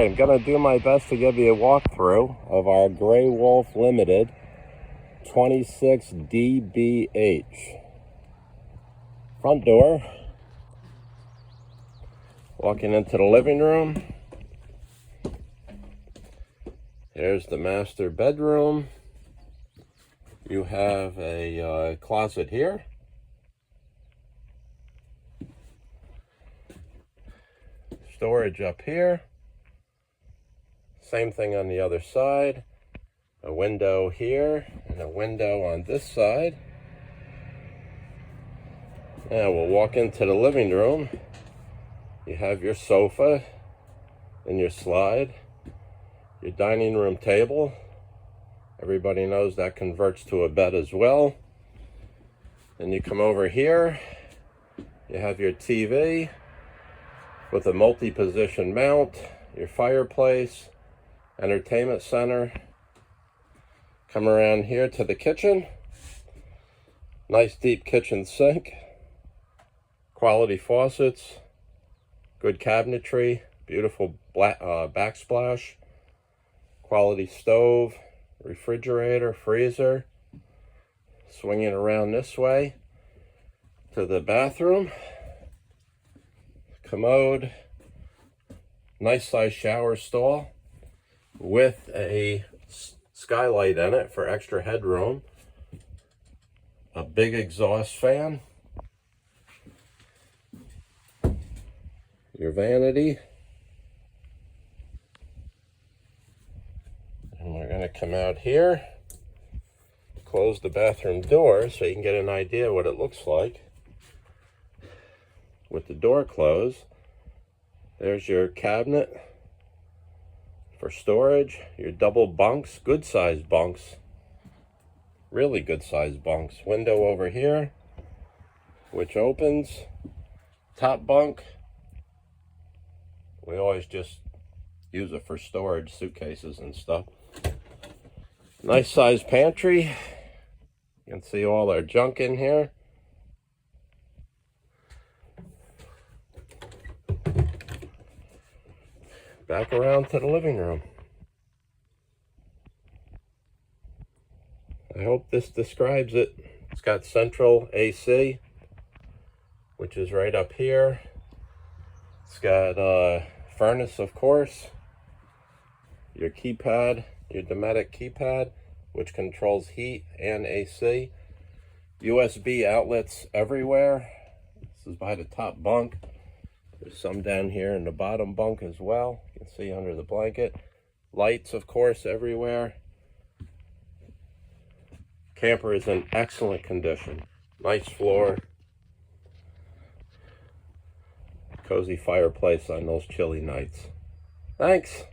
I'm gonna do my best to give you a walkthrough of our Grey Wolf Limited 26 DBH. Front door. Walking into the living room. There's the master bedroom. You have a closet here. Storage up here. Same thing on the other side. A window here and a window on this side. Now we'll walk into the living room. You have your sofa and your slide, your dining room table. Everybody knows that converts to a bed as well. Then you come over here. You have your TV with a multi-position mount, your fireplace, entertainment center. Come around here to the kitchen. Nice deep kitchen sink. Quality faucets. Good cabinetry. Beautiful backsplash. Quality stove. Refrigerator, freezer. Swinging around this way to the bathroom. Commode. Nice size shower stall with a skylight in it for extra headroom. A big exhaust fan. Your vanity. And we're going to come out here. Close the bathroom door so you can get an idea what it looks like. With the door closed, there's your cabinet for storage, your double bunks, good sized bunks, really good sized bunks. Window over here, which opens. Top bunk, we always just use it for storage, suitcases and stuff. Nice sized pantry. You can see all our junk in here. Back around to the living room. I hope this describes it. It's got central AC, which is right up here. It's got furnace, of course. Your keypad, your Dometic keypad, which controls heat and AC. USB outlets everywhere. This is by the top bunk. There's some down here in the bottom bunk as well. You can see under the blanket. Lights, of course, everywhere. Camper is in excellent condition. Nice floor. Cozy fireplace on those chilly nights. Thanks.